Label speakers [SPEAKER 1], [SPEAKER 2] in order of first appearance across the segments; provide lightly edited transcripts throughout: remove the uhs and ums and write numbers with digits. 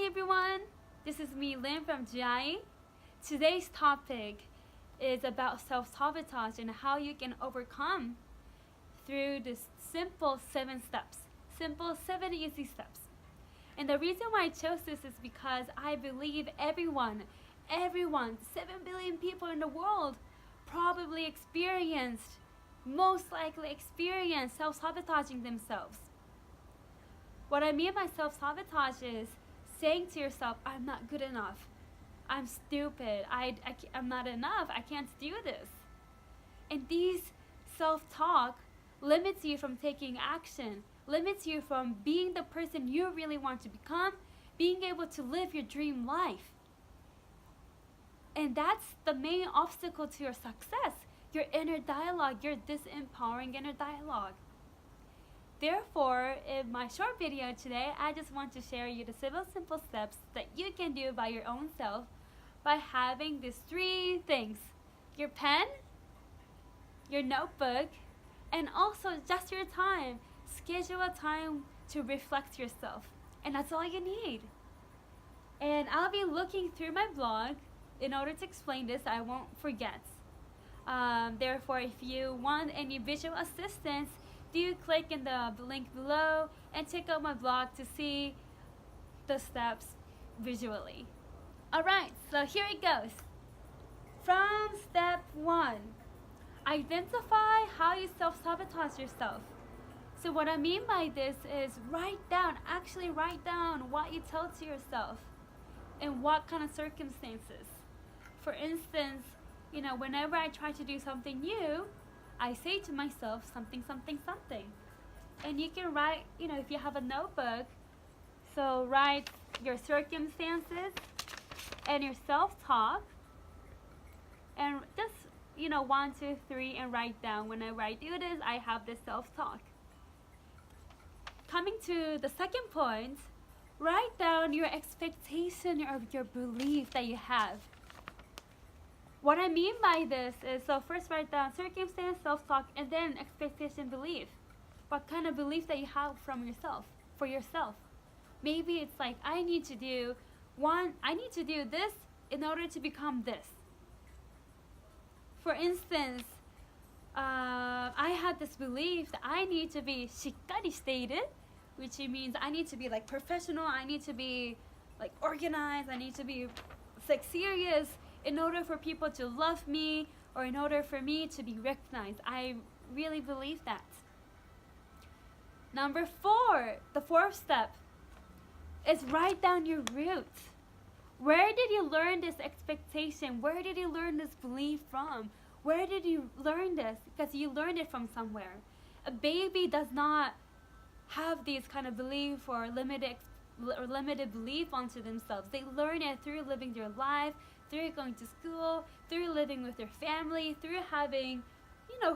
[SPEAKER 1] Hi everyone, this is me Lynn from GI. Today's topic is about self-sabotage and how you can overcome through this simple 7 steps. Simple 7 easy steps. And the reason why I chose this is because I believe everyone, 7 billion people in the world probably most likely experienced self-sabotaging themselves. What I mean by self-sabotage is saying to yourself, I'm not good enough. I'm stupid. I'm not enough. I can't do this. And these self-talk limits you from taking action, limits you from being the person you really want to become, being able to live your dream life. And that's the main obstacle to your success, your inner dialogue, your disempowering inner dialogue. Therefore, in my short video today, I just want to share you the simple steps that you can do by your own self by having these 3 things: your pen, your notebook, and also just your time. Schedule a time to reflect yourself, and that's all you need. And I'll be looking through my blog in order to explain this. I won't forget. Therefore, if you want any visual assistance, do click in the link below and check out my blog to see the steps visually. Alright, so here it goes. From step 1, identify how you self-sabotage yourself. So what I mean by this is write down what you tell to yourself and what kind of circumstances. For instance, whenever I try to do something new, I say to myself something. And you can write, if you have a notebook, so write your circumstances and your self-talk, and just, 1, 2, 3, and write down. Whenever I do this, I have this self-talk. Coming to the second point, write down your expectation or your belief that you have. What I mean by this is, so first write down circumstance, self-talk, and then expectation, belief. What kind of belief that you have from yourself, for yourself. Maybe it's like, I need to do this in order to become this. For instance, I had this belief that I need to be shikkari shiteiru, which means I need to be like professional, I need to be like organized, I need to be like serious in order for people to love me or in order for me to be recognized. I really believe that. Number 4, the 4th step is write down your roots. Where did you learn this expectation? Where did you learn this belief from? Where did you learn this? Because you learned it from somewhere. A baby does not have these kind of belief or limited belief onto themselves. They learn it through living their life, through going to school, through living with their family, through having,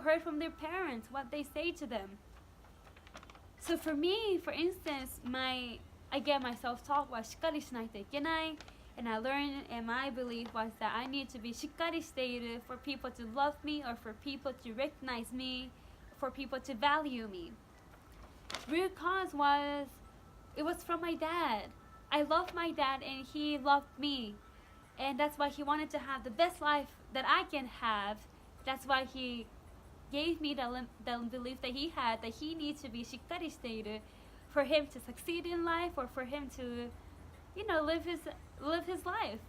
[SPEAKER 1] heard from their parents what they say to them. So for me, for instance, my self-talk was shikkari shinaito ikenai, and I learned, and my belief was that I need to be shikkari shiteiru for people to love me or for people to recognize me, for people to value me. Root cause was, it was from my dad. I love my dad and he loved me. And that's why he wanted to have the best life that I can have. That's why he gave me the belief that he had, that he needs to be shikkari shiteiru for him to succeed in life or for him to, live his life.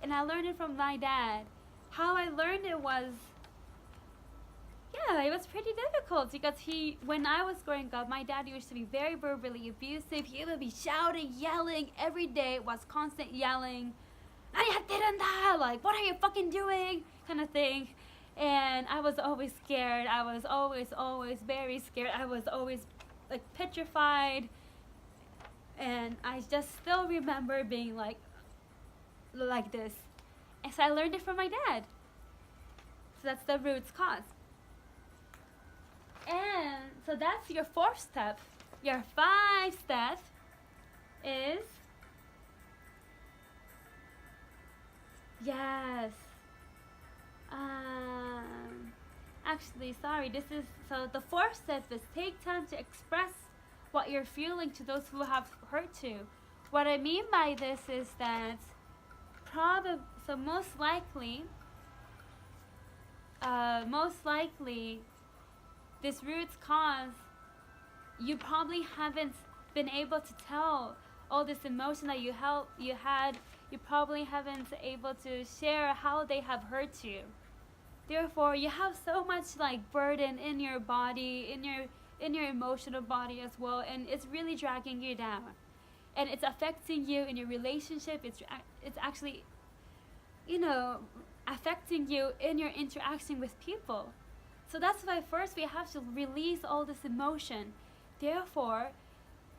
[SPEAKER 1] And I learned it from my dad. How I learned it was, it was pretty difficult because when I was growing up, my dad used to be very verbally abusive. He would be shouting, yelling every day. It was constant yelling. Like, what are you fucking doing? Kind of thing. And I was always scared. I was always very scared. I was always like petrified. And I just still remember being like this. And so I learned it from my dad. So that's the root cause. And so that's your 4th step. Your 5th step is, yes. Actually, sorry, so the 4th step is take time to express what you're feeling to those who have hurt you, What I mean by this is that most likely, this root cause, you probably haven't been able to tell all this emotion that you had. You probably haven't able to share how they have hurt you. Therefore, you have so much like burden in your body, in your emotional body as well, and it's really dragging you down, and it's affecting you in your relationship. It's actually, affecting you in your interaction with people. So that's why first we have to release all this emotion. Therefore,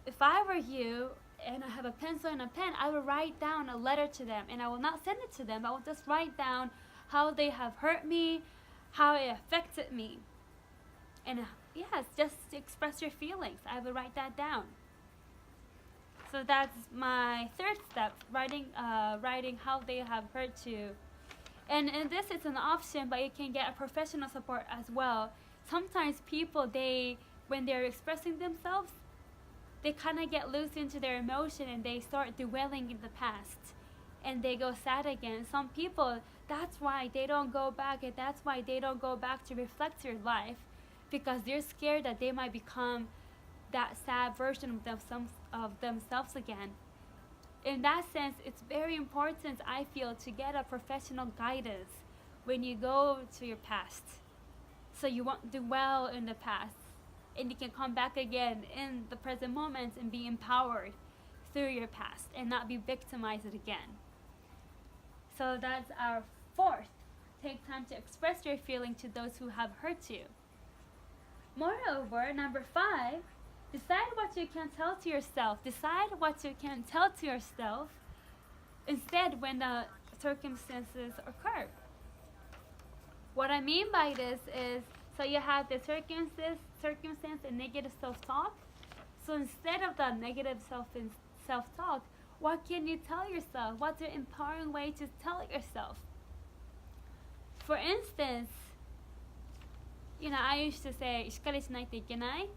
[SPEAKER 1] if I were you and I have a pencil and a pen, I will write down a letter to them, and I will not send it to them. I will just write down how they have hurt me, how it affected me. And yes, just express your feelings. I will write that down. So that's my third step, writing how they have hurt you. And this is an option, but you can get a professional support as well. Sometimes people, when they're expressing themselves, they kind of get loose into their emotion and they start dwelling in the past and they go sad again. Some people, that's why they don't go back, and that's why they don't go back to reflect their life, because they're scared that they might become that sad version of themselves again. In that sense, it's very important, I feel, to get a professional guidance when you go to your past, so you won't dwell in the past and you can come back again in the present moment and be empowered through your past and not be victimized again. So that's our fourth. Take time to express your feeling to those who have hurt you. Moreover, number 5, decide what you can tell to yourself. Decide what you can tell to yourself instead when the circumstances occur. What I mean by this is, so you have the circumstance and negative self-talk. So instead of the negative self-talk, what can you tell yourself? What's an empowering way to tell yourself? For instance, I used to say, しっかりしないといけない.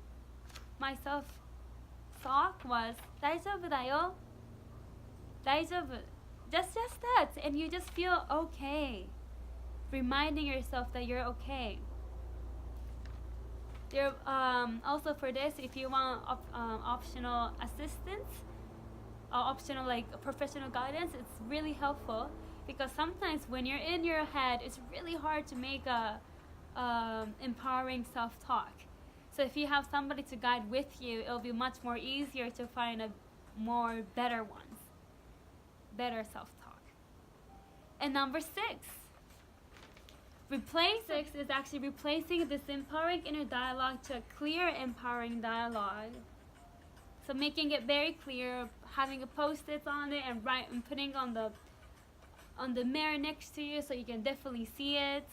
[SPEAKER 1] My self-talk was, 大丈夫だよ. 大丈夫. Just that. And you just feel okay. Reminding yourself that you're okay. Also for this, if you want optional assistance, optional professional guidance, it's really helpful, because sometimes when you're in your head, it's really hard to make a empowering self-talk. So if you have somebody to guide with you, it'll be much more easier to find better ones, better self-talk. And number 6. Replace 6 is actually replacing this empowering inner dialogue to a clear empowering dialogue. So making it very clear, having a post-it on it and putting on the mirror next to you so you can definitely see it,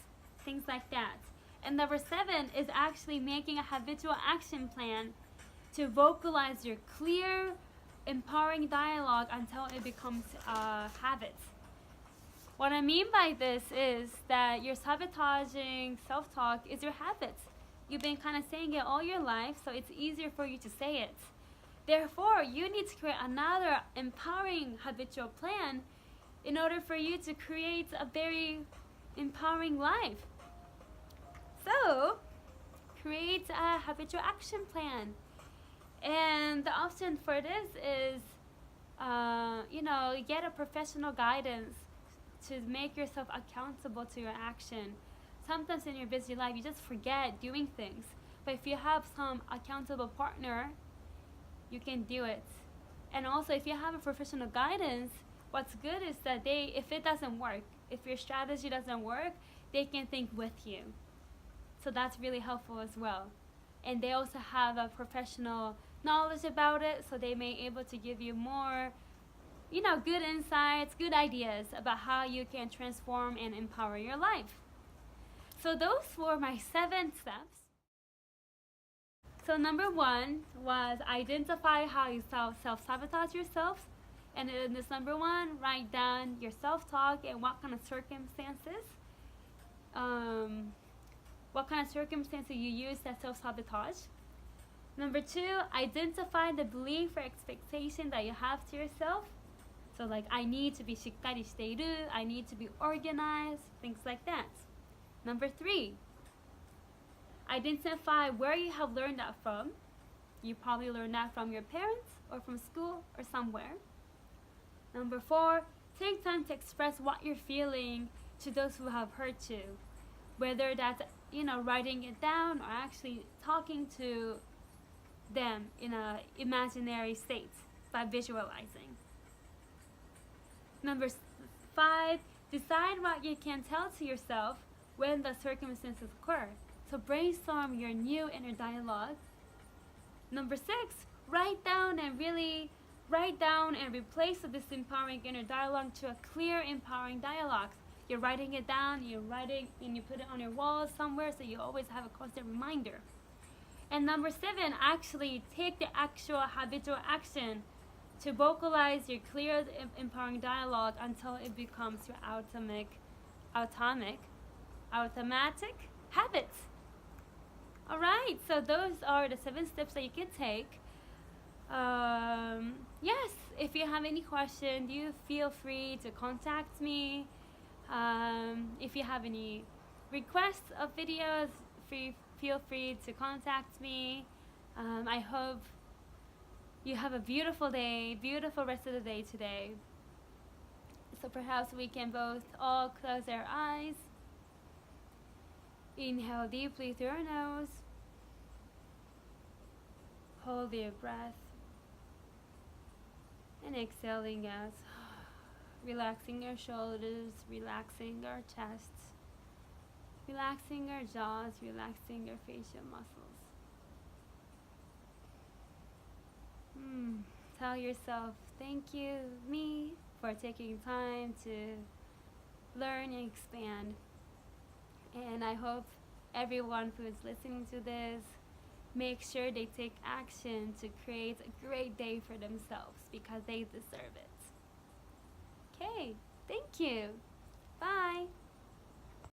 [SPEAKER 1] things like that. And number 7 is actually making a habitual action plan to vocalize your clear, empowering dialogue until it becomes a habit. What I mean by this is that your sabotaging self-talk is your habit. You've been kind of saying it all your life, so it's easier for you to say it. Therefore, you need to create another empowering habitual plan in order for you to create a very empowering life. So, create a habitual action plan. And the option for this is, get a professional guidance to make yourself accountable to your action. Sometimes in your busy life, you just forget doing things. But if you have some accountable partner, you can do it. And also, if you have a professional guidance, what's good is that if it doesn't work, if your strategy doesn't work, they can think with you. So that's really helpful as well. And they also have a professional knowledge about it, so they may be able to give you more good insights, good ideas about how you can transform and empower your life. So those were my 7 steps. So number 1 was identify how you self-sabotage yourself. And in this number 1, write down your self-talk and what kind of circumstances you use that self-sabotage. Number 2, identify the belief or expectation that you have to yourself. So like, I need to be しっかりしている, I need to be organized, things like that. Number 3, identify where you have learned that from. You probably learned that from your parents or from school or somewhere. Number 4, take time to express what you're feeling to those who have hurt you. Whether that's, writing it down or actually talking to them in an imaginary state by visualizing. Number 5, decide what you can tell to yourself when the circumstances occur. So brainstorm your new inner dialogue. Number 6, write down and replace the disempowering inner dialogue to a clear, empowering dialogue. You're writing it down, you're writing, and you put it on your wall somewhere so you always have a constant reminder. And number 7, actually take the actual habitual action to vocalize your clear, empowering dialogue until it becomes your automatic habits. Alright, so those are the 7 steps that you can take. Yes, if you have any questions, you feel free to contact me. If you have any requests of videos, feel free to contact me. I hope you have a beautiful day, beautiful rest of the day today. So perhaps we can both all close our eyes. Inhale deeply through our nose. Hold your breath. And exhaling out. Relaxing our shoulders, relaxing our chests, relaxing our jaws, relaxing our facial muscles. Tell yourself, thank you, me, for taking time to learn and expand. And I hope everyone who is listening to this make sure they take action to create a great day for themselves because they deserve it. Okay, thank you. Bye.